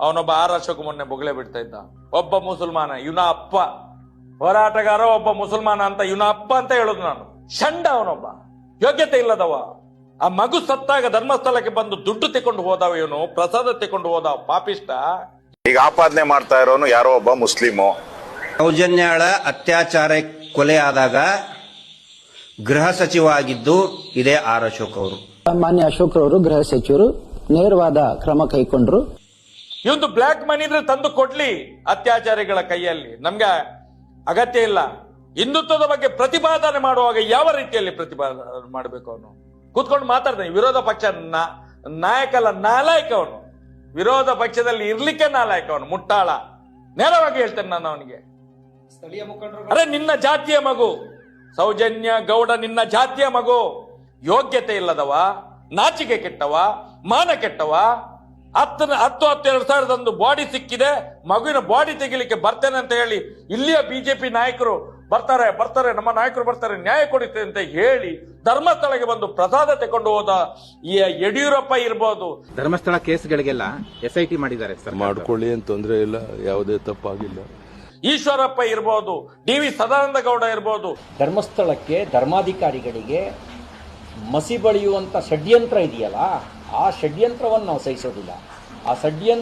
ಅವನೊಬ್ಬ ಆರ್ ಅಶೋಕ್ ಮೊನ್ನೆ ಬೊಗಳೆ ಬಿಡ್ತಾ ಇದ್ದ. ಒಬ್ಬ ಮುಸಲ್ಮಾನ, ಇವನ ಅಪ್ಪ ಹೋರಾಟಗಾರ, ಒಬ್ಬ ಮುಸಲ್ಮಾನ ಅಂತ ಇವನ ಅಪ್ಪ ಅಂತ ಹೇಳುದು ನಾನು. ಷಂಡ ಅವನೊಬ್ಬ, ಯೋಗ್ಯತೆ ಇಲ್ಲದವ. ಆ ಮಗು ಸತ್ತಾಗ ಧರ್ಮಸ್ಥಳಕ್ಕೆ ಬಂದು ದುಡ್ಡು ತೆಕೊಂಡು ಹೋದವ, ಇವನು ಪ್ರಸಾದ ತೆಕೊಂಡು ಹೋದ ಪಾಪಿಷ್ಟ. ಈಗ ಆಪಾದನೆ ಮಾಡ್ತಾ ಇರೋನು ಯಾರೋ ಒಬ್ಬ ಮುಸ್ಲಿಮು. ಸೌಜನ್ಯಾಳ ಅತ್ಯಾಚಾರ ಕೊಲೆ ಆದಾಗ ಗೃಹ ಸಚಿವ ಆಗಿದ್ದು ಇದೇ ಆರ್ ಅಶೋಕ್ ಅವರು. ಮಾನ್ಯ ಅಶೋಕ್ ಅವರು ಗೃಹ ಸಚಿವರು ನೇರವಾದ ಕ್ರಮ ಕೈಗೊಂಡ್ರು. ಇವಂದು ಬ್ಲಾಕ್ ಮನಿ ಇದ್ರೆ ತಂದು ಕೊಡ್ಲಿ ಅತ್ಯಾಚಾರಿಗಳ ಕೈಯಲ್ಲಿ, ನಮ್ಗೆ ಅಗತ್ಯ ಇಲ್ಲ. ಹಿಂದುತ್ವದ ಬಗ್ಗೆ ಪ್ರತಿಪಾದನೆ ಮಾಡುವಾಗ ಯಾವ ರೀತಿಯಲ್ಲಿ ಪ್ರತಿಪಾದನೆ ಮಾಡಬೇಕು? ಅವನು ಕೂತ್ಕೊಂಡು ಮಾತಾಡ್ತಾನೆ. ವಿರೋಧ ಪಕ್ಷ ನಾಯಕಲ್ಲ, ನಾಲಾಯಕ ಅವನು. ವಿರೋಧ ಪಕ್ಷದಲ್ಲಿ ಇರ್ಲಿಕ್ಕೆ ನಾಲಾಯಕ ಅವನು, ಮುಟ್ಟಾಳ. ನೇರವಾಗಿ ಹೇಳ್ತೇನೆ ನಾನು ಅವನಿಗೆ. ಅರೆ, ನಿನ್ನ ಜಾತಿಯ ಮಗು ಸೌಜನ್ಯ ಗೌಡ, ನಿನ್ನ ಜಾತಿಯ ಮಗು, ಯೋಗ್ಯತೆ ಇಲ್ಲದವ, ನಾಚಿಕೆ ಕೆಟ್ಟವ, ಮಾನ ಕೆಟ್ಟವ. 10-20 ಬಾಡಿ ಸಿಕ್ಕಿದೆ, ಮಗುವಿನ ಬಾಡಿ ತೆಗಿಲಿಕ್ಕೆ ಬರ್ತೇನೆ ಅಂತ ಹೇಳಿ ಇಲ್ಲಿಯ ಬಿಜೆಪಿ ನಾಯಕರು ಬರ್ತಾರೆ, ನಮ್ಮ ನಾಯಕರು ಬರ್ತಾರೆ, ನ್ಯಾಯ ಕೊಡುತ್ತೆ ಅಂತ ಹೇಳಿ ಧರ್ಮಸ್ಥಳಕ್ಕೆ ಬಂದು ಪ್ರಸಾದ ತಕೊಂಡು ಹೋದ ಈ ಯಡಿಯೂರಪ್ಪ ಇರ್ಬೋದು. ಧರ್ಮಸ್ಥಳ ಕೇಸ್ಗಳಿಗೆಲ್ಲ SIT ಮಾಡಿದ್ದಾರೆ. ಮಾಡ್ಕೊಳ್ಳಿ ಅಂತ ತೊಂದರೆ ಇಲ್ಲ, ಯಾವುದೇ ತಪ್ಪಾಗಿಲ್ಲ. ಈಶ್ವರಪ್ಪ ಇರ್ಬೋದು, DV ಸದಾನಂದ ಗೌಡ ಇರ್ಬೋದು. ಧರ್ಮಸ್ಥಳಕ್ಕೆ ಧರ್ಮಾಧಿಕಾರಿಗಳಿಗೆ ಮಸಿ ಬಳಿಯುವಂತ ಷಡ್ಯಂತ್ರ ಇದೆಯಲ್ಲ, ಆ ಷಡ್ಯಂತ್ರವನ್ನು ನಾವು ಸಹಿಸೋದಿಲ್ಲ. ಆ ಷಡ್ಯಂತ್ರ